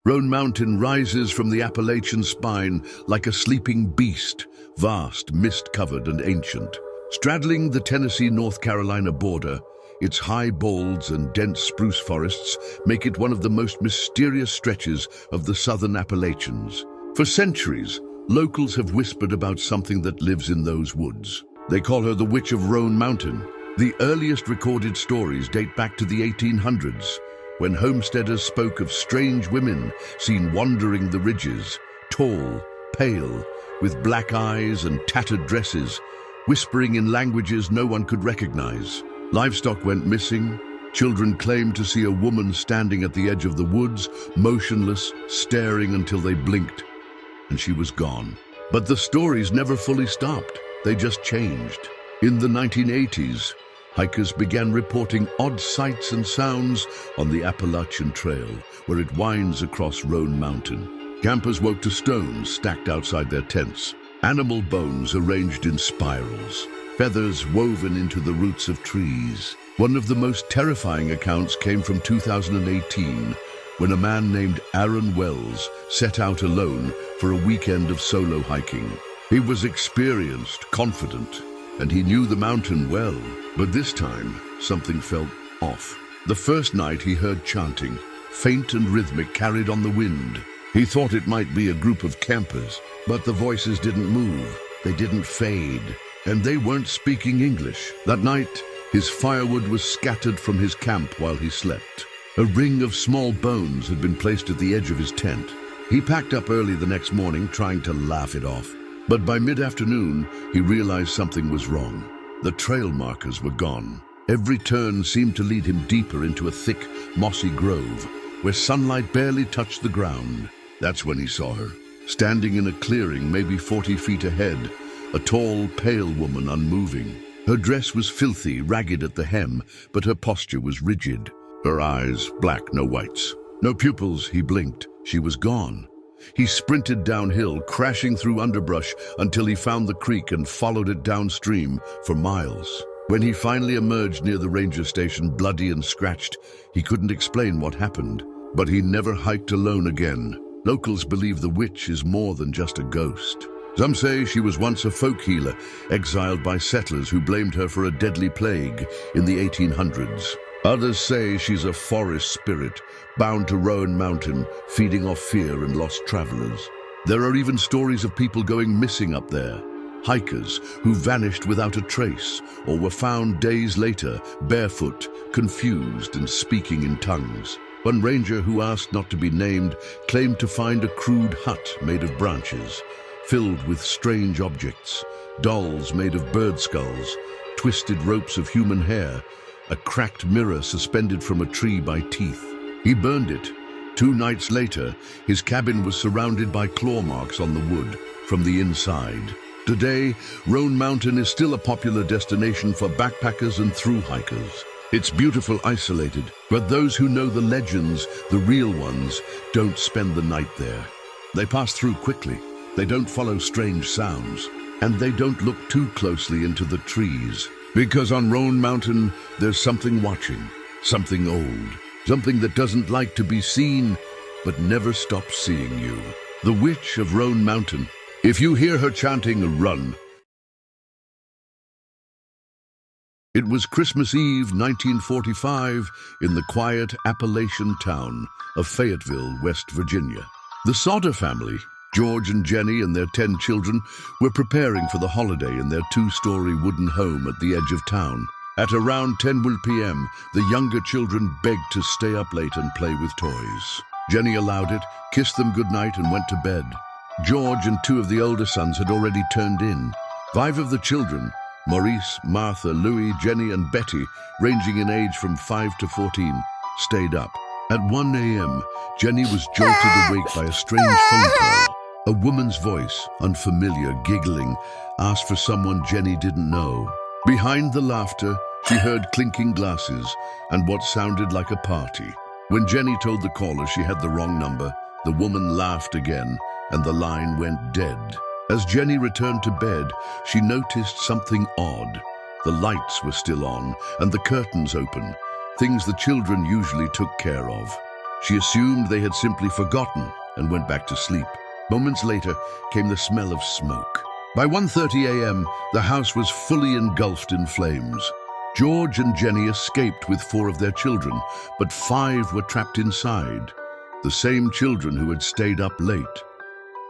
Roan Mountain rises from the Appalachian spine like a sleeping beast, vast, mist-covered and ancient. Straddling the Tennessee-North Carolina border, its high bolds and dense spruce forests make it one of the most mysterious stretches of the southern Appalachians. For centuries, locals have whispered about something that lives in those woods. They call her the Witch of Roan Mountain. The earliest recorded stories date back to the 1800s, when homesteaders spoke of strange women seen wandering the ridges, tall, pale, with black eyes and tattered dresses, whispering in languages no one could recognize. Livestock went missing. Children claimed to see a woman standing at the edge of the woods, motionless, staring until they blinked, and she was gone. But the stories never fully stopped. They just changed. In the 1980s, hikers began reporting odd sights and sounds on the Appalachian Trail, where it winds across Roan Mountain. Campers woke to stones stacked outside their tents, animal bones arranged in spirals, feathers woven into the roots of trees. One of the most terrifying accounts came from 2018, when a man named Aaron Wells set out alone for a weekend of solo hiking. He was experienced, confident, and he knew the mountain well. But this time, something felt off. The first night he heard chanting, faint and rhythmic, carried on the wind. He thought it might be a group of campers, but the voices didn't move, they didn't fade, and they weren't speaking English. That night, his firewood was scattered from his camp while he slept. A ring of small bones had been placed at the edge of his tent. He packed up early the next morning, trying to laugh it off. But by mid-afternoon, he realized something was wrong. The trail markers were gone. Every turn seemed to lead him deeper into a thick, mossy grove, where sunlight barely touched the ground. That's when he saw her, standing in a clearing maybe 40 feet ahead, a tall, pale woman, unmoving. Her dress was filthy, ragged at the hem, but her posture was rigid. Her eyes, black, no whites. No pupils. He blinked. She was gone. He sprinted downhill, crashing through underbrush until he found the creek and followed it downstream for miles. When he finally emerged near the ranger station, bloody and scratched, he couldn't explain what happened. But he never hiked alone again. Locals believe the witch is more than just a ghost. Some say she was once a folk healer, exiled by settlers who blamed her for a deadly plague in the 1800s. Others say she's a forest spirit, bound to Roan Mountain, feeding off fear and lost travelers. There are even stories of people going missing up there, hikers who vanished without a trace or were found days later, barefoot, confused and speaking in tongues. One ranger who asked not to be named claimed to find a crude hut made of branches, filled with strange objects, dolls made of bird skulls, twisted ropes of human hair, a cracked mirror suspended from a tree by teeth. He burned it. 2 nights later, his cabin was surrounded by claw marks on the wood from the inside. Today, Roan Mountain is still a popular destination for backpackers and thru-hikers. It's beautiful, isolated, but those who know the legends, the real ones, don't spend the night there. They pass through quickly. They don't follow strange sounds, and they don't look too closely into the trees. Because on Roan Mountain, there's something watching, something old, something that doesn't like to be seen, but never stops seeing you. The Witch of Roan Mountain. If you hear her chanting, run. It was Christmas Eve, 1945, in the quiet Appalachian town of Fayetteville, West Virginia. The Sauter family, George and Jenny and their 10 children, were preparing for the holiday in their 2-story wooden home at the edge of town. At around 10 p.m., the younger children begged to stay up late and play with toys. Jenny allowed it, kissed them goodnight, and went to bed. George and 2 of the older sons had already turned in. 5 of the children, Maurice, Martha, Louis, Jenny, and Betty, ranging in age from 5 to 14, stayed up. At 1 a.m., Jenny was jolted awake by a strange phone call. A woman's voice, unfamiliar, giggling, asked for someone Jenny didn't know. Behind the laughter, she heard clinking glasses and what sounded like a party. When Jenny told the caller she had the wrong number, the woman laughed again, and the line went dead. As Jenny returned to bed, she noticed something odd. The lights were still on, and the curtains open, things the children usually took care of. She assumed they had simply forgotten and went back to sleep. Moments later came the smell of smoke. By 1:30 a.m., the house was fully engulfed in flames. George and Jenny escaped with 4 of their children, but 5 were trapped inside, the same children who had stayed up late.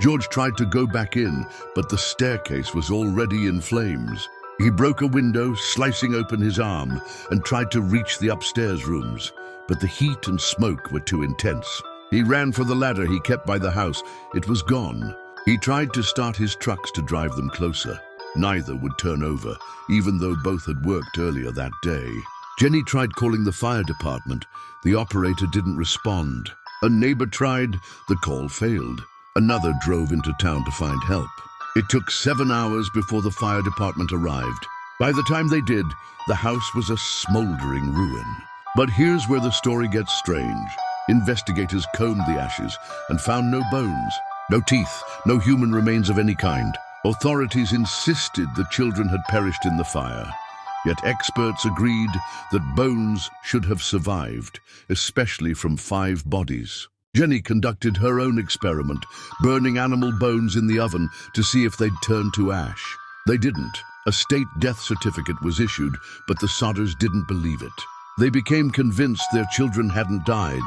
George tried to go back in, but the staircase was already in flames. He broke a window, slicing open his arm, and tried to reach the upstairs rooms, but the heat and smoke were too intense. He ran for the ladder he kept by the house. It was gone. He tried to start his trucks to drive them closer. Neither would turn over, even though both had worked earlier that day. Jenny tried calling the fire department. The operator didn't respond. A neighbor tried. The call failed. Another drove into town to find help. It took 7 hours before the fire department arrived. By the time they did, the house was a smoldering ruin. But here's where the story gets strange. Investigators combed the ashes and found no bones, no teeth, no human remains of any kind. Authorities insisted the children had perished in the fire. Yet experts agreed that bones should have survived, especially from 5 bodies. Jenny conducted her own experiment, burning animal bones in the oven to see if they'd turn to ash. They didn't. A state death certificate was issued, but the Sodders didn't believe it. They became convinced their children hadn't died,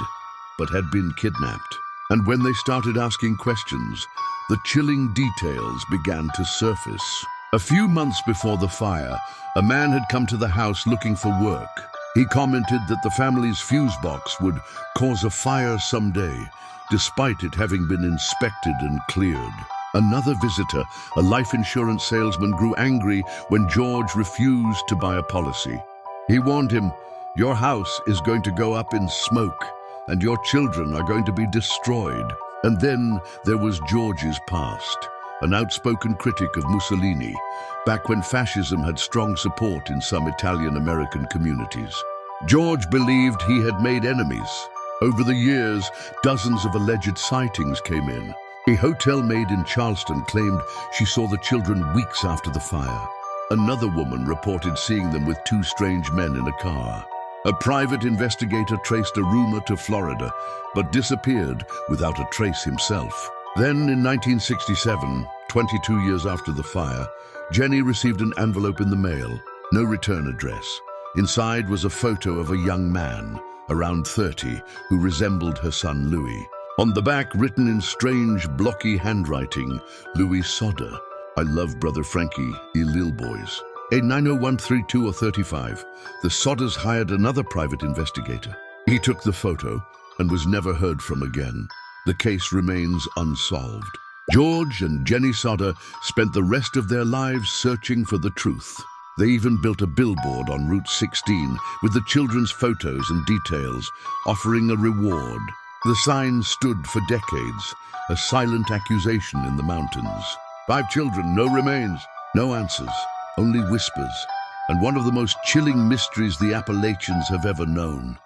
but had been kidnapped. And when they started asking questions, the chilling details began to surface. A few months before the fire, a man had come to the house looking for work. He commented that the family's fuse box would cause a fire someday, despite it having been inspected and cleared. Another visitor, a life insurance salesman, grew angry when George refused to buy a policy. He warned him, "Your house is going to go up in smoke, and your children are going to be destroyed." And then there was George's past, an outspoken critic of Mussolini, back when fascism had strong support in some Italian-American communities. George believed he had made enemies. Over the years, dozens of alleged sightings came in. A hotel maid in Charleston claimed she saw the children weeks after the fire. Another woman reported seeing them with 2 strange men in a car. A private investigator traced a rumor to Florida, but disappeared without a trace himself. Then, in 1967, 22 years after the fire, Jenny received an envelope in the mail, no return address. Inside was a photo of a young man, around 30, who resembled her son Louis. On the back, written in strange, blocky handwriting, Louis Sodder, "I love brother Frankie, ye lil boys." A 90132 or 35, the Sodders hired another private investigator. He took the photo and was never heard from again. The case remains unsolved. George and Jenny Sodder spent the rest of their lives searching for the truth. They even built a billboard on Route 16 with the children's photos and details, offering a reward. The sign stood for decades, a silent accusation in the mountains. 5 children, no remains, no answers, only whispers, and one of the most chilling mysteries the Appalachians have ever known.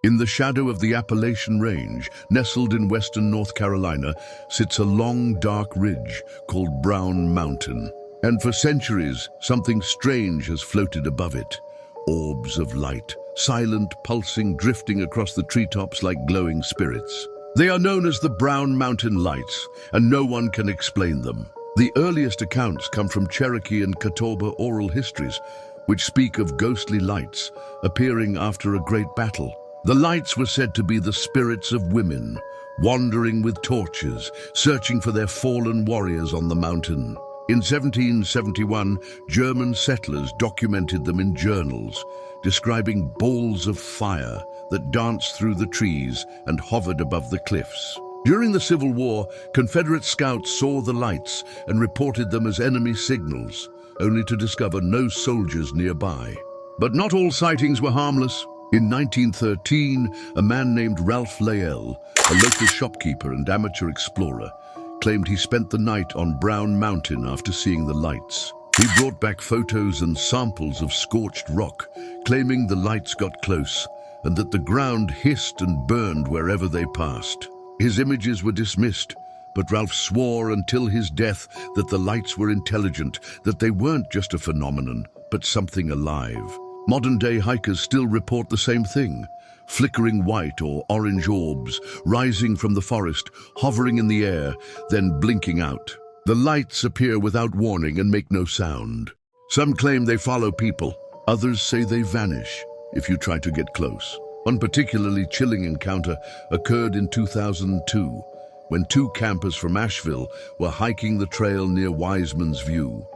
In the shadow of the Appalachian Range, nestled in western North Carolina, sits a long, dark ridge called Brown Mountain. And for centuries, something strange has floated above it. Orbs of light, silent, pulsing, drifting across the treetops like glowing spirits. They are known as the Brown Mountain Lights, and no one can explain them. The earliest accounts come from Cherokee and Catawba oral histories, which speak of ghostly lights appearing after a great battle. The lights were said to be the spirits of women, wandering with torches, searching for their fallen warriors on the mountain. In 1771, German settlers documented them in journals, describing balls of fire that danced through the trees and hovered above the cliffs. During the Civil War, Confederate scouts saw the lights and reported them as enemy signals, only to discover no soldiers nearby. But not all sightings were harmless. In 1913, a man named Ralph Layell, a local shopkeeper and amateur explorer, claimed he spent the night on Brown Mountain after seeing the lights. He brought back photos and samples of scorched rock, claiming the lights got close and that the ground hissed and burned wherever they passed. His images were dismissed, but Ralph swore until his death that the lights were intelligent, that they weren't just a phenomenon, but something alive. Modern-day hikers still report the same thing: flickering white or orange orbs, rising from the forest, hovering in the air, then blinking out. The lights appear without warning and make no sound. Some claim they follow people. Others say they vanish if you try to get close. One particularly chilling encounter occurred in 2002, when two campers from Asheville were hiking the trail near Wiseman's View,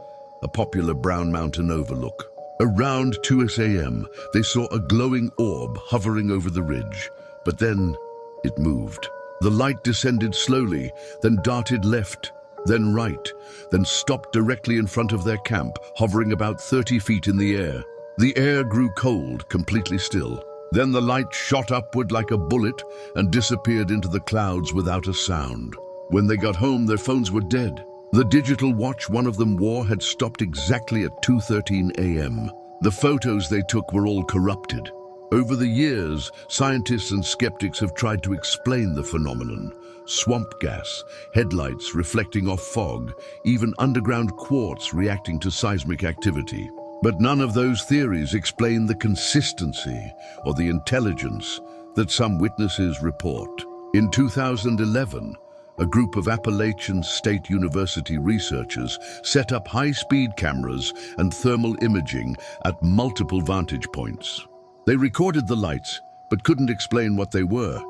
a popular Brown Mountain overlook. Around 2 a.m., they saw a glowing orb hovering over the ridge, but then it moved. The light descended slowly, then darted left, then right, then stopped directly in front of their camp, hovering about 30 feet in the air. The air grew cold, completely still. Then the light shot upward like a bullet and disappeared into the clouds without a sound. When they got home, their phones were dead. The digital watch one of them wore had stopped exactly at 2:13 a.m. The photos they took were all corrupted. Over the years, scientists and skeptics have tried to explain the phenomenon. Swamp gas, headlights reflecting off fog, even underground quartz reacting to seismic activity. But none of those theories explain the consistency or the intelligence that some witnesses report. In 2011, a group of Appalachian State University researchers set up high-speed cameras and thermal imaging at multiple vantage points. They recorded the lights, but couldn't explain what they were.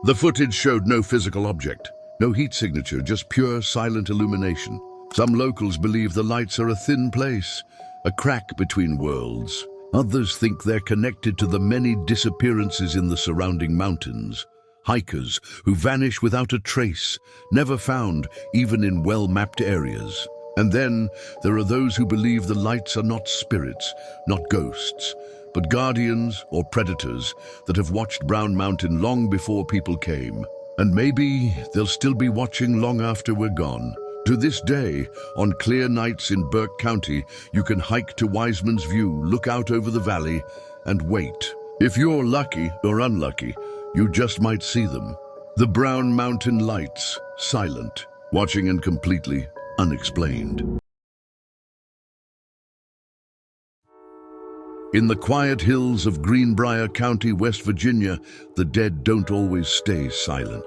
The footage showed no physical object, no heat signature, just pure silent illumination. Some locals believe the lights are a thin place, a crack between worlds. Others think they're connected to the many disappearances in the surrounding mountains. Hikers who vanish without a trace, never found even in well-mapped areas. And then there are those who believe the lights are not spirits, not ghosts, but guardians or predators that have watched Brown Mountain long before people came. And maybe they'll still be watching long after we're gone. To this day, on clear nights in Burke County, you can hike to Wiseman's View, look out over the valley, and wait. If you're lucky or unlucky, you just might see them. The Brown Mountain lights, silent, watching and completely unexplained. In the quiet hills of Greenbrier County, West Virginia, the dead don't always stay silent.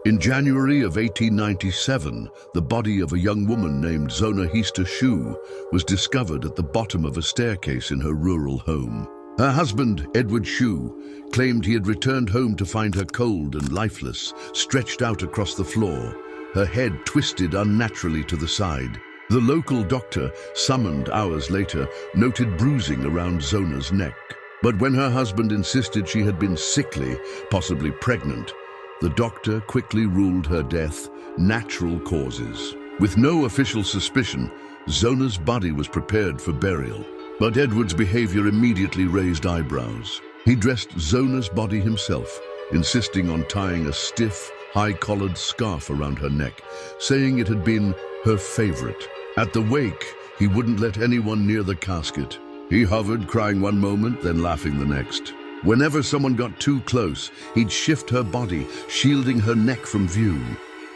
In January of 1897, the body of a young woman named Zona Shue was discovered at the bottom of a staircase in her rural home. Her husband, Edward Shue, claimed he had returned home to find her cold and lifeless, stretched out across the floor, her head twisted unnaturally to the side. The local doctor, summoned hours later, noted bruising around Zona's neck. But when her husband insisted she had been sickly, possibly pregnant, the doctor quickly ruled her death natural causes. With no official suspicion, Zona's body was prepared for burial. But Edward's behavior immediately raised eyebrows. He dressed Zona's body himself, insisting on tying a stiff, high-collared scarf around her neck, saying it had been her favorite. At the wake, he wouldn't let anyone near the casket. He hovered, crying one moment, then laughing the next. Whenever someone got too close, he'd shift her body, shielding her neck from view.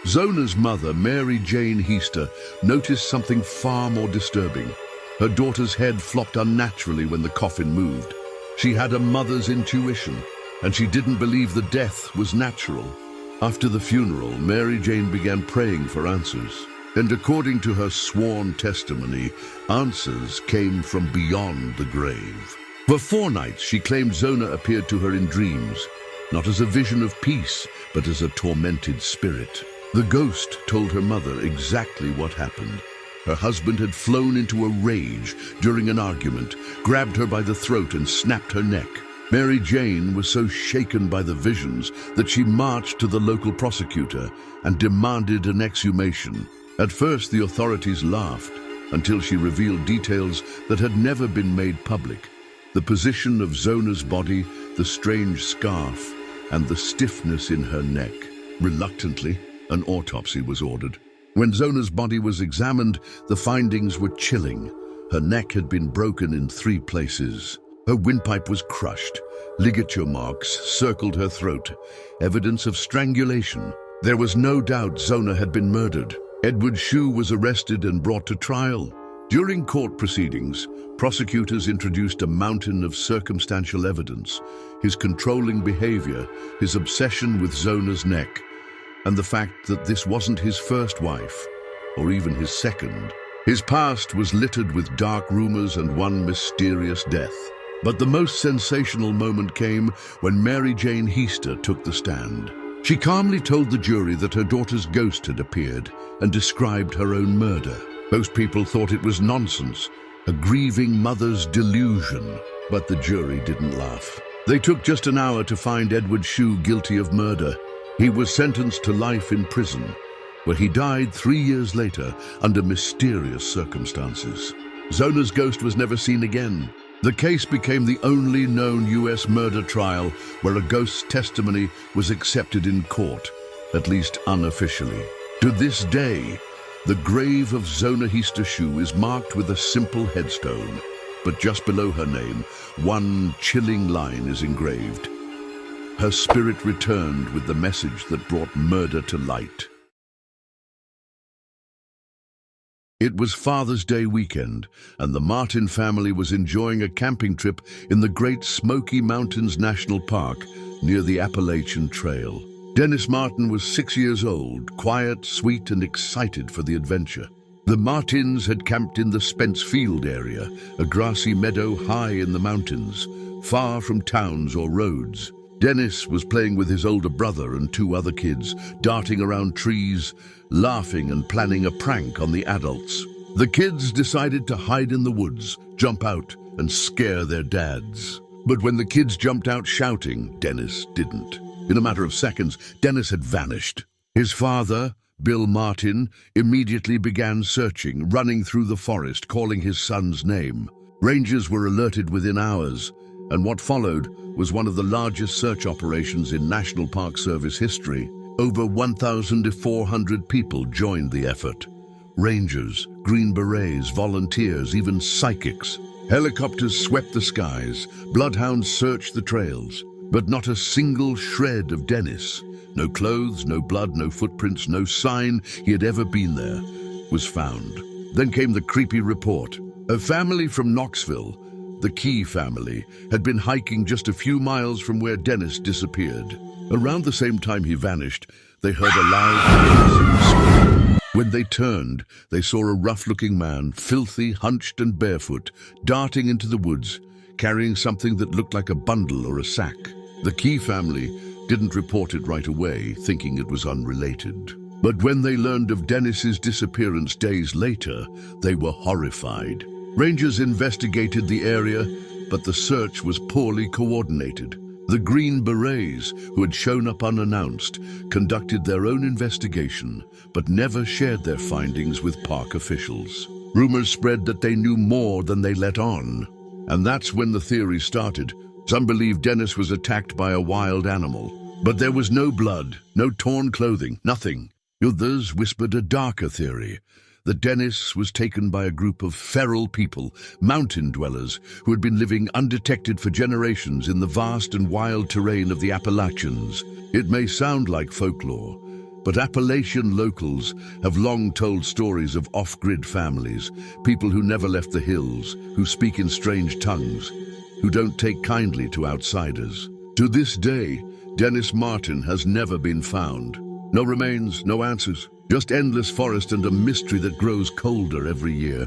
Zona's mother, Mary Jane Heaster, noticed something far more disturbing. Her daughter's head flopped unnaturally when the coffin moved. She had a mother's intuition, and she didn't believe the death was natural. After the funeral, Mary Jane began praying for answers. And according to her sworn testimony, answers came from beyond the grave. For 4 nights, she claimed Zona appeared to her in dreams, not as a vision of peace, but as a tormented spirit. The ghost told her mother exactly what happened. Her husband had flown into a rage during an argument, grabbed her by the throat and snapped her neck. Mary Jane was so shaken by the visions that she marched to the local prosecutor and demanded an exhumation. At first, the authorities laughed until she revealed details that had never been made public. The position of Zona's body, the strange scarf, and the stiffness in her neck. Reluctantly, an autopsy was ordered. When Zona's body was examined, the findings were chilling. Her neck had been broken in 3 places. Her windpipe was crushed. Ligature marks circled her throat, evidence of strangulation. There was no doubt Zona had been murdered. Edward Shue was arrested and brought to trial. During court proceedings, prosecutors introduced a mountain of circumstantial evidence: his controlling behavior, his obsession with Zona's neck, and the fact that this wasn't his first wife, or even his second. His past was littered with dark rumors and one mysterious death. But the most sensational moment came when Mary Jane Heaster took the stand. She calmly told the jury that her daughter's ghost had appeared and described her own murder. Most people thought it was nonsense, a grieving mother's delusion, but the jury didn't laugh. They took just an hour to find Edward Shue guilty of murder. He was sentenced to life in prison, where he died 3 years later under mysterious circumstances. Zona's ghost was never seen again. The case became the only known U.S. murder trial where a ghost's testimony was accepted in court, at least unofficially. To this day, the grave of Zona Heaster Shue is marked with a simple headstone, but just below her name, one chilling line is engraved. Her spirit returned with the message that brought murder to light. It was Father's Day weekend, and the Martin family was enjoying a camping trip in the great Smoky Mountains National Park near the Appalachian Trail. Dennis Martin was 6 years old, quiet, sweet, and excited for the adventure. The Martins had camped in the Spence Field area, a grassy meadow high in the mountains, far from towns or roads. Dennis was playing with his older brother and 2 other kids, darting around trees, laughing and planning a prank on the adults. The kids decided to hide in the woods, jump out, and scare their dads. But when the kids jumped out shouting, Dennis didn't. In a matter of seconds, Dennis had vanished. His father, Bill Martin, immediately began searching, running through the forest, calling his son's name. Rangers were alerted within hours, and what followed was one of the largest search operations in National Park Service history. Over 1,400 people joined the effort. Rangers, Green Berets, volunteers, even psychics. Helicopters swept the skies, bloodhounds searched the trails, but not a single shred of Dennis. No clothes, no blood, no footprints, no sign he had ever been there was found. Then came the creepy report. A family from Knoxville, the Key family, had been hiking just a few miles from where Dennis disappeared. Around the same time he vanished, they heard a loud scream. When they turned, they saw a rough-looking man, filthy, hunched and barefoot, darting into the woods, carrying something that looked like a bundle or a sack. The Key family didn't report it right away, thinking it was unrelated. But when they learned of Dennis's disappearance days later, they were horrified. Rangers investigated the area, but the search was poorly coordinated. The Green Berets, who had shown up unannounced, conducted their own investigation, but never shared their findings with park officials. Rumors spread that they knew more than they let on. And that's when the theory started. Some believed Dennis was attacked by a wild animal, but there was no blood, no torn clothing, nothing. Others whispered a darker theory, that Dennis was taken by a group of feral people, mountain dwellers, who had been living undetected for generations in the vast and wild terrain of the Appalachians. It may sound like folklore, but Appalachian locals have long told stories of off-grid families, people who never left the hills, who speak in strange tongues, who don't take kindly to outsiders. To this day, Dennis Martin has never been found. No remains, no answers, just endless forest and a mystery that grows colder every year.